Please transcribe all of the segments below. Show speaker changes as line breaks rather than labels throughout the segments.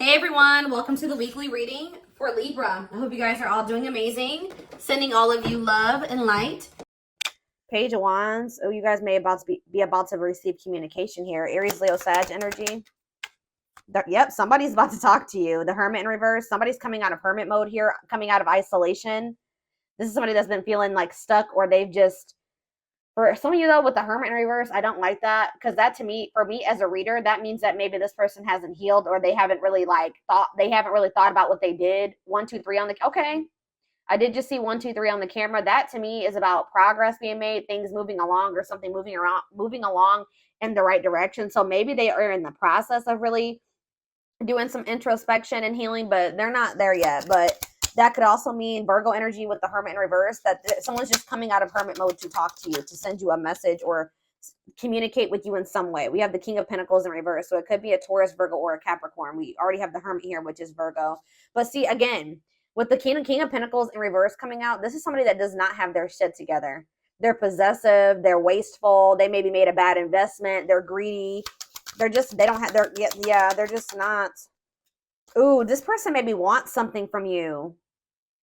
Hey everyone, welcome to the weekly reading for Libra. I hope you guys are all doing amazing. Sending all of you love and light. Page of Wands. Oh, you guys may be about to receive communication here. Aries, Leo, Sag energy. Yep, somebody's about to talk to you. The Hermit in reverse. Somebody's coming out of hermit mode here, coming out of isolation. This is somebody that's been feeling like stuck, or they've just... For some of you, though, with the Hermit in reverse, I don't like that, because that, to me, for me as a reader, that means that maybe this person hasn't healed, or they haven't really thought about what they did. 1, 2, 3 on the... Okay. I did just see 1, 2, 3 on the camera. That, to me, is about progress being made, things moving along, or something moving along in the right direction. So maybe they are in the process of really doing some introspection and healing, but they're not there yet. But that could also mean Virgo energy with the Hermit in reverse, that someone's just coming out of hermit mode to talk to you, to send you a message or communicate with you in some way. We have the King of Pentacles in reverse, so it could be a Taurus, Virgo, or a Capricorn. We already have the Hermit here, which is Virgo. But see, again, with the King of Pentacles in reverse coming out, this is somebody that does not have their shit together. They're possessive, they're wasteful, they maybe made a bad investment, they're greedy. They're just not. Ooh, this person maybe wants something from you.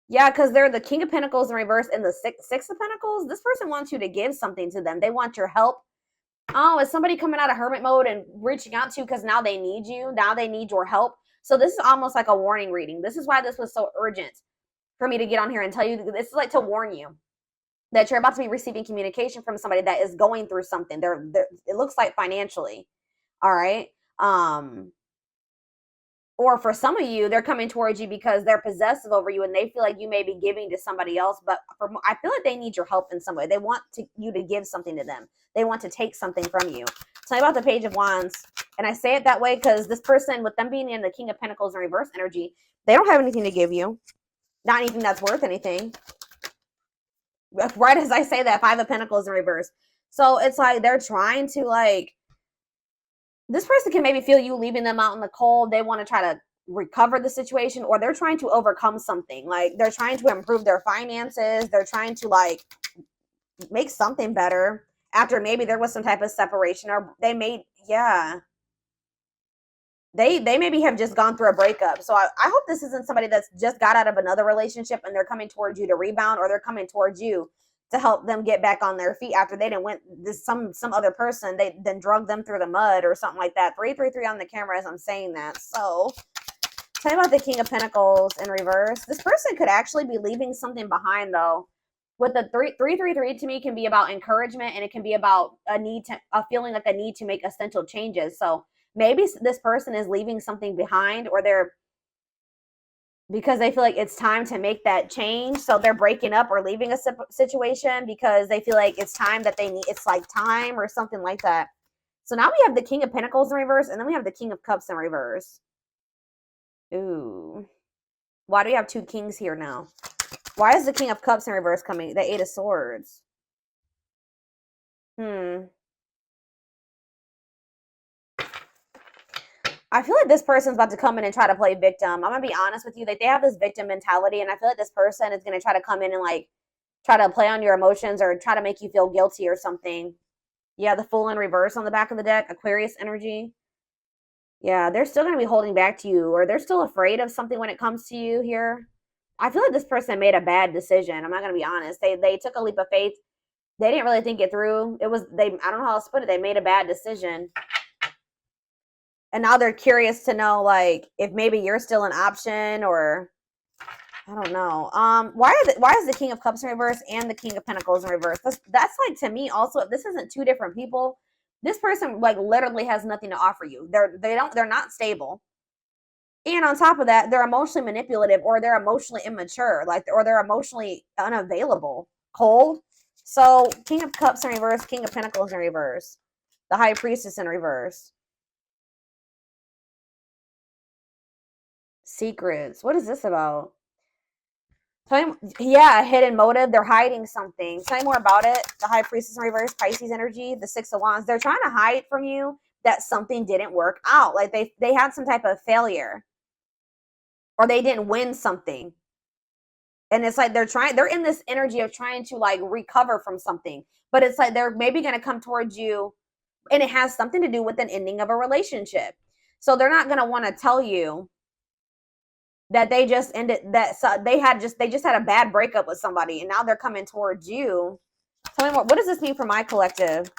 Yeah, because they're the King of Pentacles in reverse and the Six of Pentacles. This person wants you to give something to them. They want your help. Oh, is somebody coming out of hermit mode and reaching out to you because now they need you? Now they need your help. So this is almost like a warning reading. This is why this was so urgent for me to get on here and tell you. This is like to warn you that you're about to be receiving communication from somebody that is going through something. It looks like financially. All right. Or for some of you, they're coming towards you because they're possessive over you and they feel like you may be giving to somebody else. But I feel like they need your help in some way. They want you to give something to them. They want to take something from you. Tell me about the Page of Wands. And I say it that way because this person, with them being in the King of Pentacles in reverse energy, they don't have anything to give you. Not anything that's worth anything. Right as I say that, Five of Pentacles in reverse. So it's like they're trying to this person can maybe feel you leaving them out in the cold. They want to try to recover the situation, or they're trying to overcome something. Like they're trying to improve their finances. They're trying to make something better after maybe there was some type of separation, or they maybe have just gone through a breakup. So I hope this isn't somebody that's just got out of another relationship and they're coming towards you to rebound, or they're coming towards you to help them get back on their feet after they didn't went some other person, they then drug them through the mud or something like that. 333 on the camera as I'm saying that. So tell me about the King of Pentacles in reverse. This person could actually be leaving something behind, though. With the 333 to me can be about encouragement, and it can be about a feeling like a need to make essential changes. So maybe this person is leaving something behind, or because they feel like it's time to make that change. So they're breaking up or leaving a situation because they feel like it's time that it's like time or something like that. So now we have the King of Pentacles in reverse, and then we have the King of Cups in reverse. Ooh. Why do we have two kings here now? Why is the King of Cups in reverse coming? The Eight of Swords. I feel like this person's about to come in and try to play victim. I'm going to be honest with you. Like, they have this victim mentality, and I feel like this person is going to try to come in and, try to play on your emotions or try to make you feel guilty or something. Yeah, the Fool in reverse on the back of the deck. Aquarius energy. Yeah, they're still going to be holding back to you, or they're still afraid of something when it comes to you here. I feel like this person made a bad decision. I'm not going to be honest. They took a leap of faith. They didn't really think it through. I don't know how else to put it. They made a bad decision. And now they're curious to know, if maybe you're still an option, or I don't know. Why is the King of Cups in reverse and the King of Pentacles in reverse? That's to me also, if this isn't two different people, this person literally has nothing to offer you. They're not stable. And on top of that, they're emotionally manipulative, or they're emotionally immature, or they're emotionally unavailable, cold. So King of Cups in reverse, King of Pentacles in reverse, the High Priestess in reverse. Secrets. What is this about? Yeah, a hidden motive. They're hiding something. Tell me more about it. The High Priestess in reverse, Pisces energy, the Six of Wands. They're trying to hide from you that something didn't work out. Like they had some type of failure, or they didn't win something. And it's like they're in this energy of trying to recover from something. But it's like they're maybe going to come towards you, and it has something to do with an ending of a relationship. So they're not going to want to tell you that they just ended, that they just had a bad breakup with somebody, and now they're coming towards you. Tell me more. What does this mean for my collective?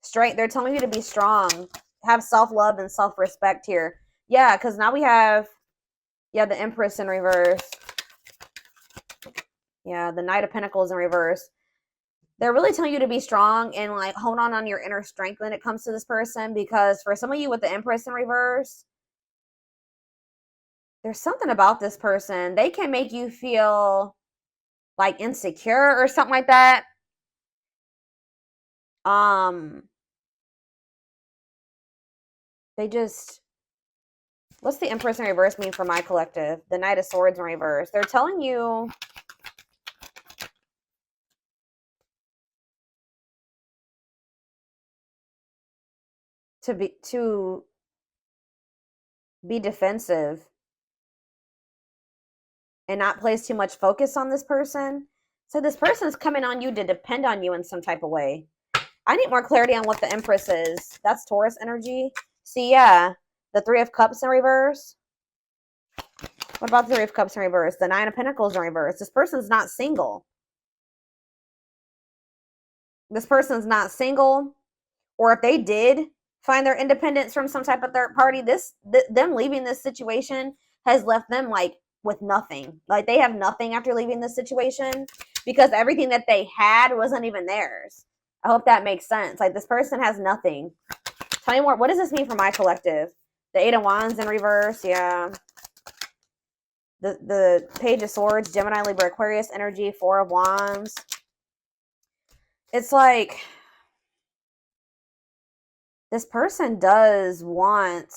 Straight, they're telling you to be strong, have self-love and self-respect here. Yeah, because now we have, yeah, the Empress in reverse. Yeah, the Knight of Pentacles in reverse. They're really telling you to be strong and like hold on your inner strength when it comes to this person, because for some of you with the Empress in reverse, there's something about this person. They can make you feel like insecure or something like that. They just, what's the Empress in reverse mean for my collective? The Knight of Swords in reverse. They're telling you to be defensive and not place too much focus on this person. So this person is coming on you to depend on you in some type of way. I need more clarity on what the Empress is. That's Taurus energy. See, yeah, the Three of Cups in reverse. What about the Three of Cups in reverse? The Nine of Pentacles in reverse. This person's not single. This person's not single. Or if they did find their independence from some type of third party, them leaving this situation has left them like with nothing. Like they have nothing after leaving this situation, because everything that they had wasn't even theirs. I hope that makes sense. Like this person has nothing. Tell me more. What does this mean for my collective? The Eight of Wands in reverse. Yeah. The Page of Swords, Gemini, Libra, Aquarius energy, Four of Wands. It's like this person does want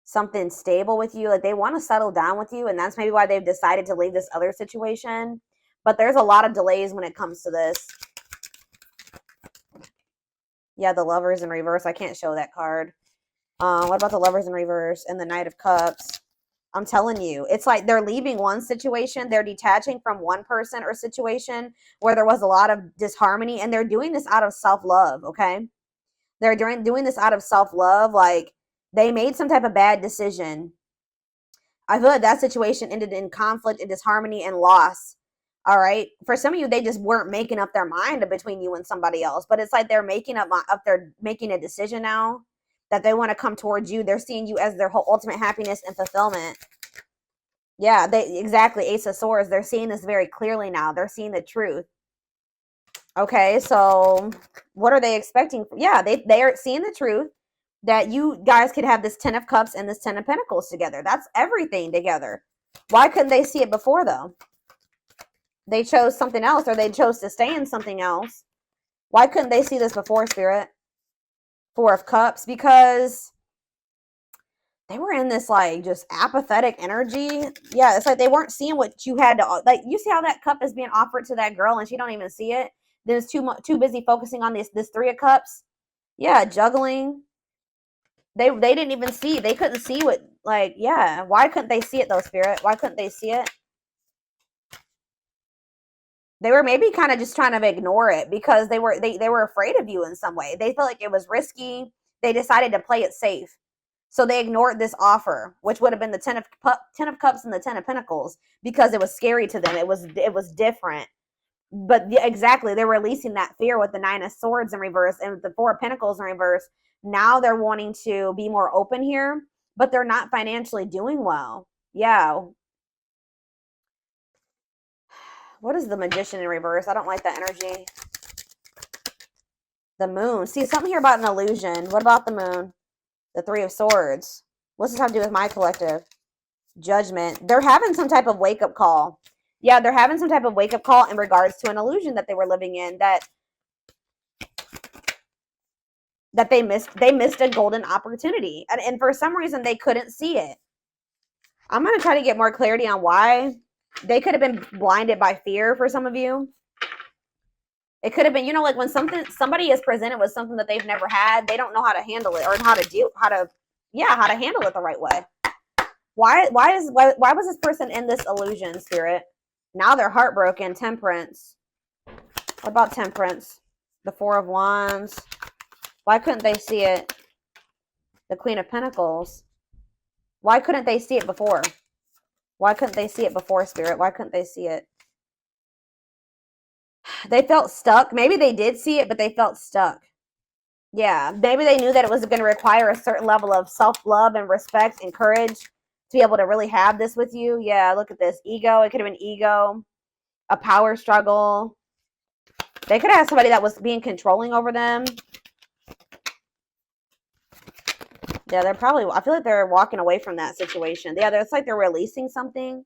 something stable with you. Like they want to settle down with you, and that's maybe why they've decided to leave this other situation. But there's a lot of delays when it comes to this. Yeah, the Lovers in reverse. I can't show that card. What about the Lovers in reverse and the Knight of Cups? I'm telling you, it's like they're leaving one situation. They're detaching from one person or situation where there was a lot of disharmony, and they're doing this out of self-love, okay? They're doing this out of self-love. Like they made some type of bad decision. I feel like that situation ended in conflict and disharmony and loss. All right. For some of you, they just weren't making up their mind between you and somebody else. But it's like they're making they're making a decision now that they want to come towards you. They're seeing you as their whole ultimate happiness and fulfillment. Yeah, exactly. Ace of Swords. They're seeing this very clearly now. They're seeing the truth. Okay, so what are they expecting? Yeah, they are seeing the truth that you guys could have this Ten of Cups and this Ten of Pentacles together. That's everything together. Why couldn't they see it before, though? They chose something else, or they chose to stay in something else. Why couldn't they see this before, Spirit? Four of Cups, because they were in this like just apathetic energy. Yeah, it's like they weren't seeing what you had to, like, you see how that cup is being offered to that girl and she don't even see it. Then it's too busy focusing on this Three of Cups. Yeah, juggling. They didn't even see. They couldn't see what, like, yeah. Why couldn't they see it though, Spirit? Why couldn't they see it? They were maybe kind of just trying to ignore it because they were afraid of you in some way. They felt like it was risky. They decided to play it safe. So they ignored this offer, which would have been the Ten of Cups and the Ten of Pentacles, because it was scary to them. It was different. But exactly, they're releasing that fear with the Nine of Swords in reverse and the Four of Pentacles in reverse. Now they're wanting to be more open here, but they're not financially doing well. Yeah. What is the Magician in reverse? I don't like that energy. The Moon. See, something here about an illusion. What about the Moon? The Three of Swords. What's this have to do with my collective? Judgment. They're having some type of wake-up call. Yeah, they're having some type of wake-up call in regards to an illusion that they were living in, that they missed a golden opportunity. And for some reason, they couldn't see it. I'm going to try to get more clarity on why. They could have been blinded by fear for some of you. It could have been, like when somebody is presented with something that they've never had, they don't know how to handle it, or how to handle it the right way. Why was this person in this illusion, Spirit? Now they're heartbroken. Temperance. What about Temperance? The Four of Wands. Why couldn't they see it? The Queen of Pentacles. Why couldn't they see it before? Why couldn't they see it before, Spirit? Why couldn't they see it? They felt stuck. Maybe they did see it, but they felt stuck. Yeah, maybe they knew that it was going to require a certain level of self-love and respect and courage to be able to really have this with you. Yeah, look at this. Ego. It could have been ego, a power struggle. They could have had somebody that was being controlling over them. Yeah, they're probably, I feel like they're walking away from that situation. Yeah, it's like they're releasing something.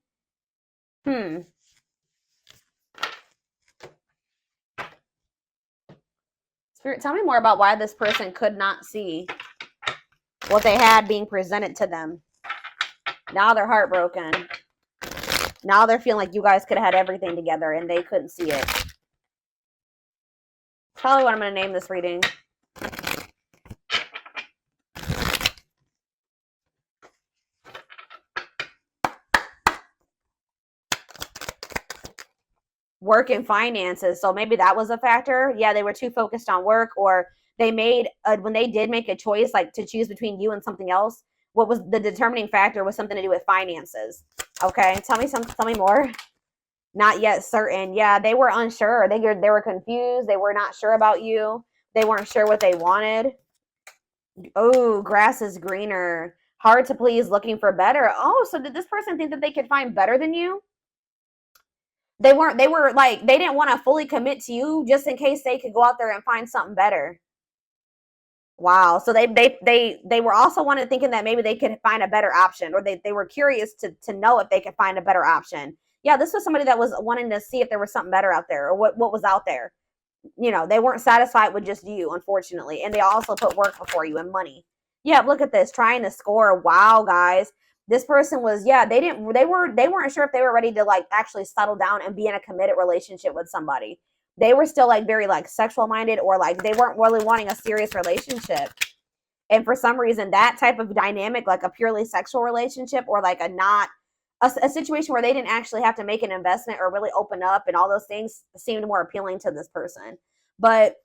Spirit, tell me more about why this person could not see what they had being presented to them. Now they're heartbroken. Now they're feeling like you guys could have had everything together and they couldn't see it. Probably what I'm going to name this reading. Work and finances. So maybe that was a factor. Yeah, they were too focused on work, or they made, when they did make a choice, like to choose between you and something else, what was the determining factor was something to do with finances. Okay, tell me more. Not yet certain. Yeah, they were unsure. They were confused. They were not sure about you. They weren't sure what they wanted. Oh, grass is greener. Hard to please, looking for better. Oh, so did this person think that they could find better than you? They were like, they didn't want to fully commit to you just in case they could go out there and find something better. Wow. So they were also thinking that maybe they could find a better option, or they were curious to know if they could find a better option. Yeah, this was somebody that was wanting to see if there was something better out there, or what was out there. You know, they weren't satisfied with just you, unfortunately. And they also put work before you and money. Yeah, look at this, trying to score. Wow, guys. This person was, yeah, they weren't sure if they were ready to like actually settle down and be in a committed relationship with somebody. They were still like very like sexual minded, or like they weren't really wanting a serious relationship. And for some reason, that type of dynamic, like a purely sexual relationship, or like a situation where they didn't actually have to make an investment or really open up and all those things, seemed more appealing to this person. But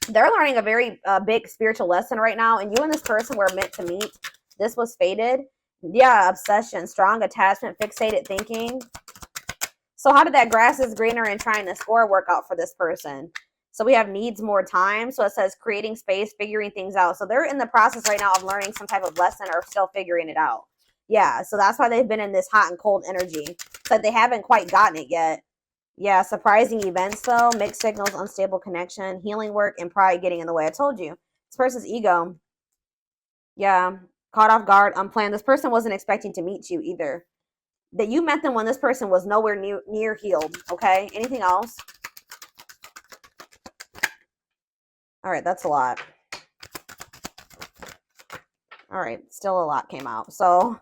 they're learning a very big spiritual lesson right now, and you and this person were meant to meet. This was fated. Yeah, obsession, strong attachment, fixated thinking. So how did that grass is greener and trying to score work out for this person? So we have needs more time. So it says creating space, figuring things out. So they're in the process right now of learning some type of lesson, or still figuring it out. Yeah, so that's why they've been in this hot and cold energy. But they haven't quite gotten it yet. Yeah, surprising events though, mixed signals, unstable connection, healing work, and pride getting in the way. I told you. This person's ego. Yeah, caught off guard, unplanned. This person wasn't expecting to meet you either. That you met them when this person was nowhere near healed. Okay, anything else? All right, that's a lot. All right, still a lot came out. So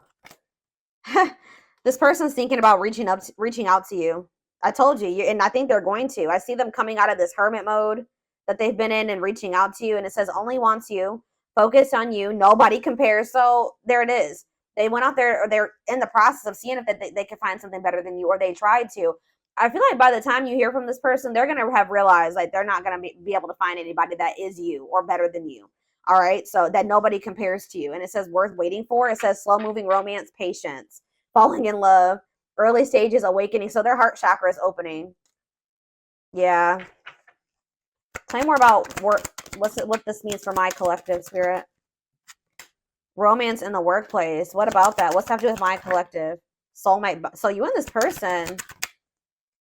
this person's thinking about reaching out to you. I told you, and I think they're going to. I see them coming out of this hermit mode that they've been in and reaching out to you. And it says only wants you, focus on you, nobody compares. So there it is. They went out there, or they're in the process of seeing if they could find something better than you, or they tried to. I feel like by the time you hear from this person, they're going to have realized like they're not going to be able to find anybody that is you or better than you. All right. So that nobody compares to you. And it says worth waiting for. It says slow moving romance, patience, falling in love, early stages, awakening. So their heart chakra is opening. Yeah. Tell me more about what this means for my collective, Spirit. Romance in the workplace. What about that? What's that have to do with my collective? Soulmate. So you and this person,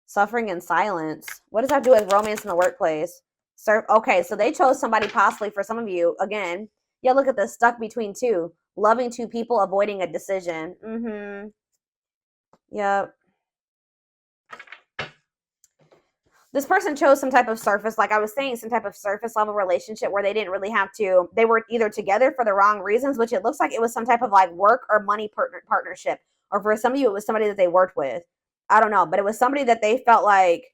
suffering in silence. What does that do with romance in the workplace? Okay, so they chose somebody possibly for some of you. Again, yeah, look at this. Stuck between two. Loving two people, avoiding a decision. Mm-hmm. Yep. This person chose some type of surface, like I was saying, some type of surface level relationship where they didn't really have to, they were either together for the wrong reasons, which it looks like it was some type of like work or money partnership. Or for some of you, it was somebody that they worked with. I don't know, but it was somebody that they felt like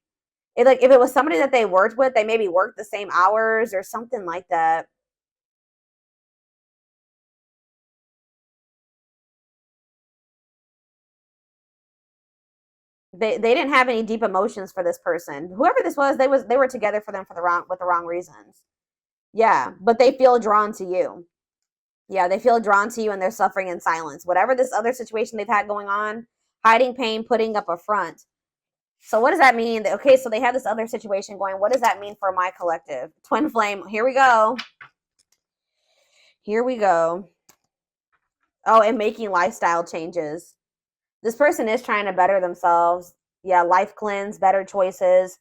if it was somebody that they worked with, they maybe worked the same hours or something like that. They didn't have any deep emotions for this person. Whoever this was, they were together with the wrong reasons. Yeah, but they feel drawn to you. Yeah, they feel drawn to you and they're suffering in silence. Whatever this other situation they've had going on, hiding pain, putting up a front. So what does that mean? Okay, so they have this other situation going. What does that mean for my collective? Twin flame. Here we go. Here we go. Oh, and making lifestyle changes. This person is trying to better themselves. Yeah, life cleanse, better choices.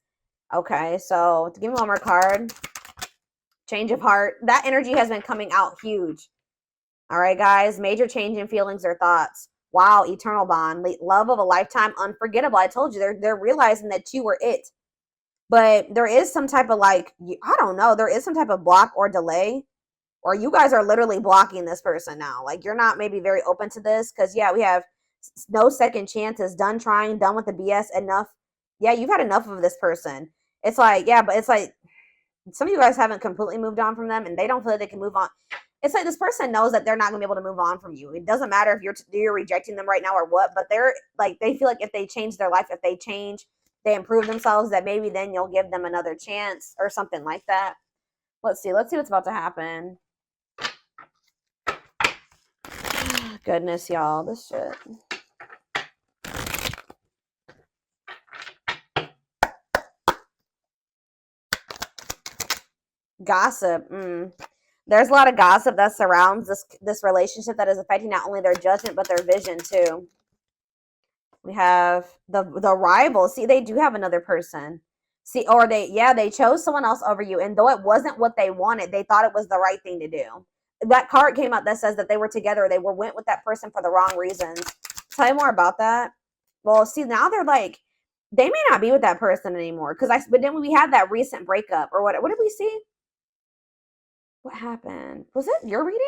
Okay, so give me one more card. Change of heart. That energy has been coming out huge. All right, guys. Major change in feelings or thoughts. Wow, eternal bond. Love of a lifetime, unforgettable. I told you, they're realizing that you were it. But there is some type of I don't know. There is some type of block or delay. Or you guys are literally blocking this person now. Like, you're not maybe very open to this. Because, yeah, we have no second chances. Done trying. Done with the BS. Enough. Yeah, you've had enough of this person. It's like, yeah, but it's like some of you guys haven't completely moved on from them. And they don't feel like they can move on. It's like this person knows that they're not going to be able to move on from you. It doesn't matter if you're rejecting them right now or what. But they're like, they feel like if they change their life, if they change, they improve themselves, that maybe then you'll give them another chance or something like that. Let's see what's about to happen. Goodness, y'all, this shit. Gossip. There's a lot of gossip that surrounds this relationship that is affecting not only their judgment but their vision too. We have the rival. See, they do have another person. See, or they chose someone else over you, and though it wasn't what they wanted, they thought it was the right thing to do. That card came out that says that they were together. They went with that person for the wrong reasons. Tell you more about that. Well, see, now they're like, they may not be with that person anymore. But then we had that recent breakup or what did we see? What happened? Was it your reading?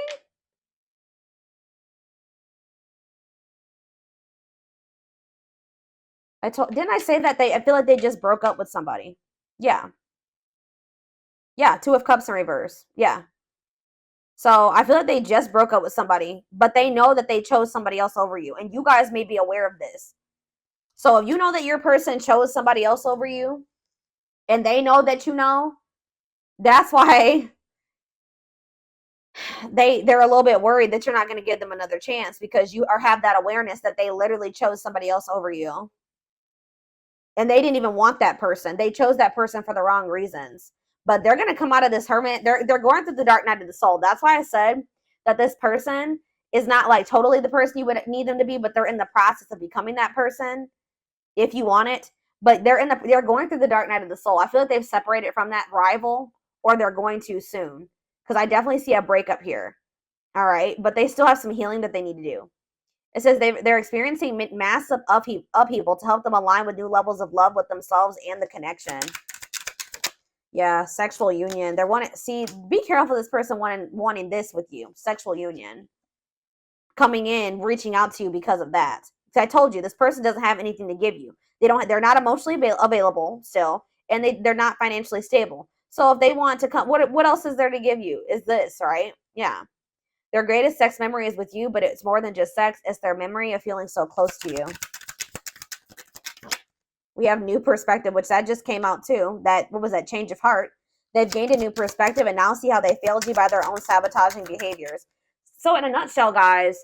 Didn't I say that I feel like they just broke up with somebody? Yeah. Yeah, Two of Cups in reverse. Yeah. So I feel like they just broke up with somebody, but they know that they chose somebody else over you. And you guys may be aware of this. So if you know that your person chose somebody else over you, and they know that you know, that's why they're a little bit worried that you're not going to give them another chance, because you have that awareness that they literally chose somebody else over you. And they didn't even want that person. They chose that person for the wrong reasons. But they're going to come out of this hermit. They're going through the dark night of the soul. That's why I said that this person is not like totally the person you would need them to be, but they're in the process of becoming that person if you want it. But they're going through the dark night of the soul. I feel like they've separated from that rival, or they're going to soon, because I definitely see a breakup here. All right, but they still have some healing that they need to do. It says they're experiencing massive upheaval to help them align with new levels of love with themselves and the connection. Yeah, sexual union. Be careful this person wanting this with you. Sexual union. Coming in, reaching out to you because of that. So I told you, this person doesn't have anything to give you. They're not emotionally available still, and they're not financially stable. So if they want to come, what else is there to give you? Is this, right? Yeah. Their greatest sex memory is with you, but it's more than just sex. It's their memory of feeling so close to you. We have new perspective, which that just came out too. What was that? Change of heart. They've gained a new perspective and now see how they failed you by their own sabotaging behaviors. So in a nutshell, guys,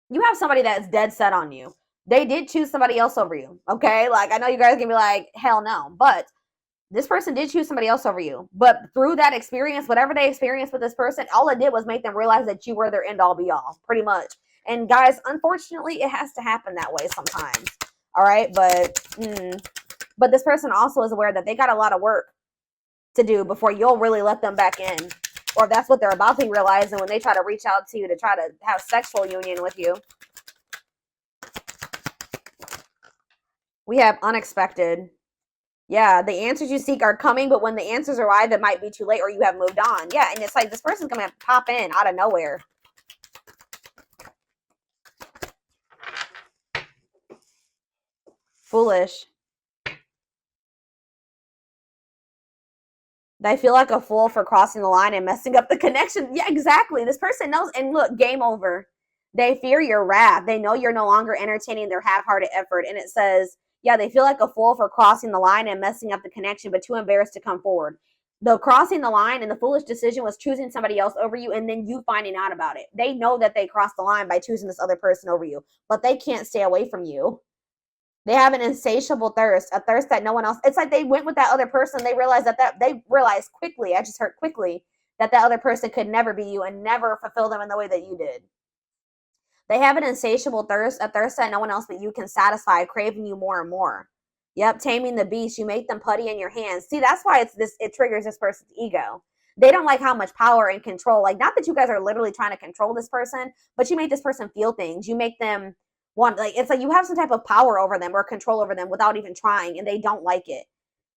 you have somebody that's dead set on you. They did choose somebody else over you. Okay? Like, I know you guys can be like, hell no. But this person did choose somebody else over you. But through that experience, whatever they experienced with this person, all it did was make them realize that you were their end all be all, pretty much. And guys, unfortunately, it has to happen that way sometimes. All right? But this person also is aware that they got a lot of work to do before you'll really let them back in. Or if that's what they're about to realize, and when they try to reach out to you to try to have sexual union with you. We have unexpected. Yeah, the answers you seek are coming, but when the answers arrive, it might be too late or you have moved on. Yeah, and it's like this person's going to pop in out of nowhere. Foolish. They feel like a fool for crossing the line and messing up the connection. Yeah, exactly. This person knows. And look, game over. They fear your wrath. They know you're no longer entertaining their half-hearted effort. And it says, yeah, they feel like a fool for crossing the line and messing up the connection, but too embarrassed to come forward. The crossing the line and the foolish decision was choosing somebody else over you and then you finding out about it. They know that they crossed the line by choosing this other person over you, but they can't stay away from you. They have an insatiable thirst, a thirst that no one else. It's like they went with that other person. They realized they realized quickly. I just heard quickly that other person could never be you and never fulfill them in the way that you did. They have an insatiable thirst, a thirst that no one else but you can satisfy, craving you more and more. Yep, taming the beast. You make them putty in your hands. See, that's why it triggers this person's ego. They don't like how much power and control. Like, not that you guys are literally trying to control this person, but you make this person feel things. You make them want, like, it's like you have some type of power over them or control over them without even trying, and they don't like it.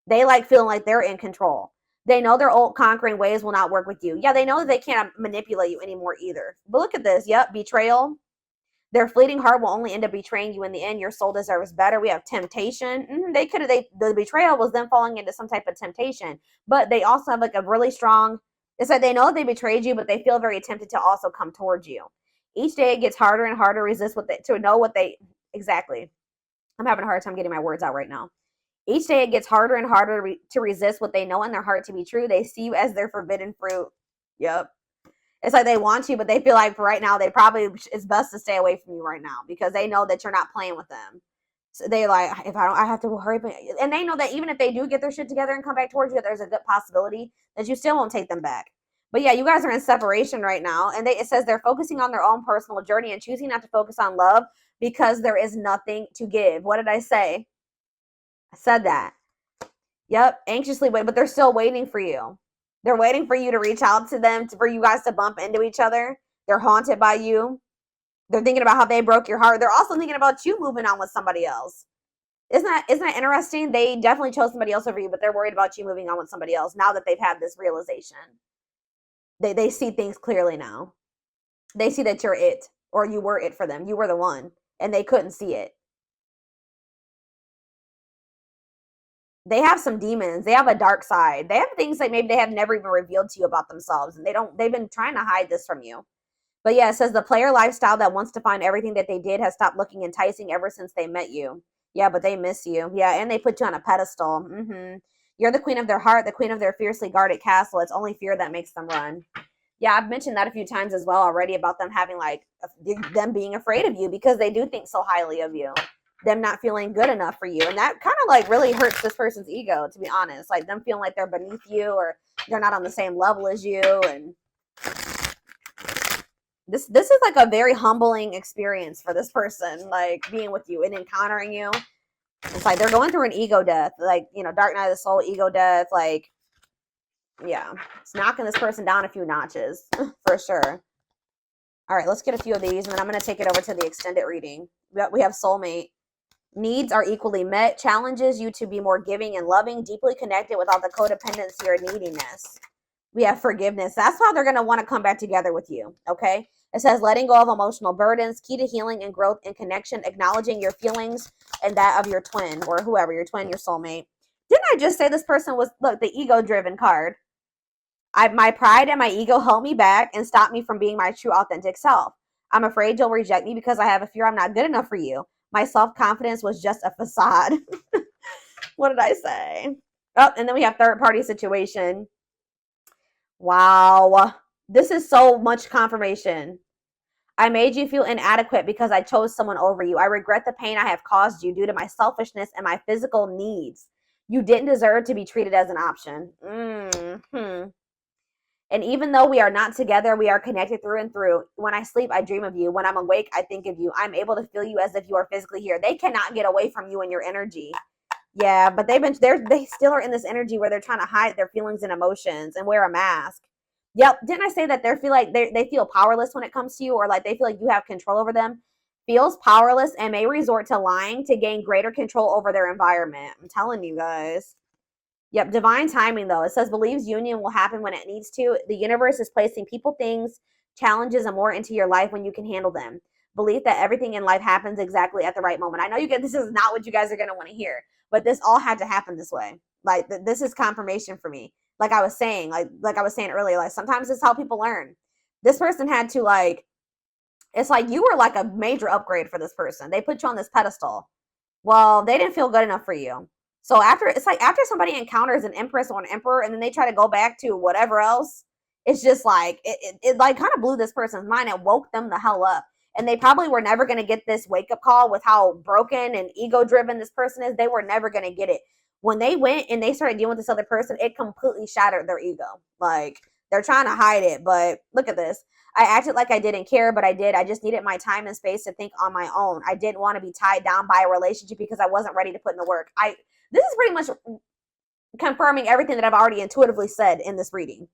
They like feeling like they're in control. They know their old conquering ways will not work with you. Yeah, they know that they can't manipulate you anymore either. But look at this. Yep, betrayal. Their fleeting heart will only end up betraying you in the end. Your soul deserves better. We have temptation. The betrayal was them falling into some type of temptation. But they also have like a really strong, it's like they know that they betrayed you, but they feel very tempted to also come towards you. Each day it gets harder and harder to resist exactly. I'm having a hard time getting my words out right now. Each day it gets harder and harder to resist what they know in their heart to be true. They see you as their forbidden fruit. Yep. It's like they want you, but they feel like for right now, it's best to stay away from you right now because they know that you're not playing with them. So they're like, I have to hurry. And they know that even if they do get their shit together and come back towards you, there's a good possibility that you still won't take them back. But yeah, you guys are in separation right now. And it says they're focusing on their own personal journey and choosing not to focus on love because there is nothing to give. What did I say? I said that. Yep, anxiously wait, but they're still waiting for you. They're waiting for you to reach out to them, for you guys to bump into each other. They're haunted by you. They're thinking about how they broke your heart. They're also thinking about you moving on with somebody else. Isn't that interesting? They definitely chose somebody else over you, but they're worried about you moving on with somebody else now that they've had this realization. They see things clearly now. They see that you're it, or you were it for them. You were the one, and they couldn't see it. They have some demons. They have a dark side. They have things that maybe they have never even revealed to you about themselves. And they've been trying to hide this from you. But yeah, it says the player lifestyle that wants to find everything that they did has stopped looking enticing ever since they met you. Yeah, but they miss you. Yeah, and they put you on a pedestal. You're the queen of their heart, the queen of their fiercely guarded castle. It's only fear that makes them run. Yeah, I've mentioned that a few times as well already about them having them being afraid of you because they do think so highly of you. Them not feeling good enough for you. And that kind of really hurts this person's ego, to be honest. Like them feeling like they're beneath you or they're not on the same level as you. And this is like a very humbling experience for this person, like being with you and encountering you. It's like they're going through an ego death, like, dark night of the soul, ego death. Like, yeah, it's knocking this person down a few notches for sure. All right, let's get a few of these and then I'm going to take it over to the extended reading. We have soulmate. Needs are equally met, challenges you to be more giving and loving, deeply connected without the codependency or neediness. We have forgiveness. That's how they're going to want to come back together with you, okay? It says letting go of emotional burdens, key to healing and growth and connection, acknowledging your feelings and that of your twin or whoever, your twin, your soulmate. Didn't I just say this person was, look, the ego-driven card? My pride and my ego held me back and stopped me from being my true authentic self. I'm afraid you'll reject me because I have a fear I'm not good enough for you. My self-confidence was just a facade. What did I say? Oh, and then we have third-party situation. Wow. This is so much confirmation. I made you feel inadequate because I chose someone over you. I regret the pain I have caused you due to my selfishness and my physical needs. You didn't deserve to be treated as an option. And even though we are not together, we are connected through and through. When I sleep, I dream of you. When I'm awake, I think of you. I'm able to feel you as if you are physically here. They cannot get away from you and your energy. Yeah, but they still are in this energy where they're trying to hide their feelings and emotions and wear a mask. Yep. Didn't I say that they feel powerless when it comes to you, or like they feel like you have control over them? Feels powerless and may resort to lying to gain greater control over their environment. I'm telling you guys. Yep, divine timing, though. It says believes union will happen when it needs to. The universe is placing people, things, challenges, and more into your life when you can handle them. Belief that everything in life happens exactly at the right moment. I know this is not what you guys are going to want to hear, but this all had to happen this way. Like, this is confirmation for me. Like I was saying, like I was saying earlier, like sometimes it's how people learn. This person had to it's like you were like a major upgrade for this person. They put you on this pedestal. Well, they didn't feel good enough for you. So after, it's like after somebody encounters an empress or an emperor and then they try to go back to whatever else, it's just like, it like kind of blew this person's mind and woke them the hell up. And they probably were never going to get this wake up call with how broken and ego driven this person is. They were never going to get it. When they went and they started dealing with this other person, it completely shattered their ego. Like, they're trying to hide it, but look at this. I acted like I didn't care, but I did. I just needed my time and space to think on my own. I didn't want to be tied down by a relationship because I wasn't ready to put in the work. This is pretty much confirming everything that I've already intuitively said in this reading.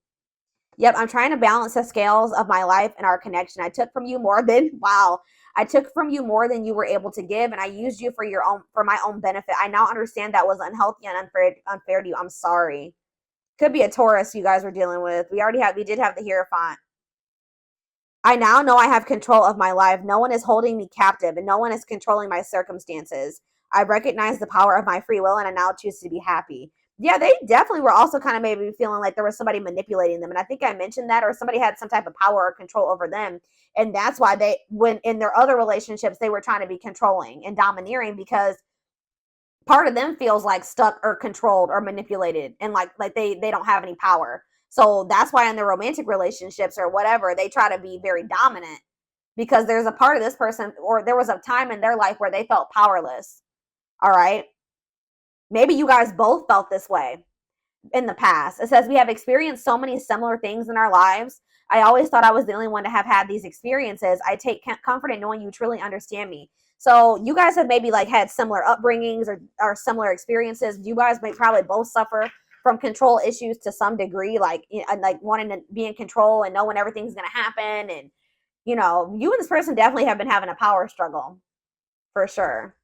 Yep, I'm trying to balance the scales of my life and our connection. I took from you more than, wow, I took from you more than you were able to give, and I used you for my own benefit. I now understand that was unhealthy and unfair to you. I'm sorry. Could be a Taurus you guys were dealing with. We did have the Hierophant. I now know I have control of my life. No one is holding me captive, and no one is controlling my circumstances. I recognize the power of my free will, and I now choose to be happy. Yeah, they definitely were also kind of maybe feeling like there was somebody manipulating them. And I think I mentioned that, or somebody had some type of power or control over them. And that's why when in their other relationships, they were trying to be controlling and domineering, because part of them feels like stuck or controlled or manipulated, and like they don't have any power. So that's why in their romantic relationships or whatever, they try to be very dominant, because there's a part of this person, or there was a time in their life where they felt powerless. All right. Maybe you guys both felt this way in the past. It says we have experienced so many similar things in our lives. I always thought I was the only one to have had these experiences. I take comfort in knowing you truly understand me. So you guys have maybe like had similar upbringings or similar experiences. You guys may probably both suffer from control issues to some degree, like wanting to be in control and knowing everything's going to happen. And, you and this person definitely have been having a power struggle for sure.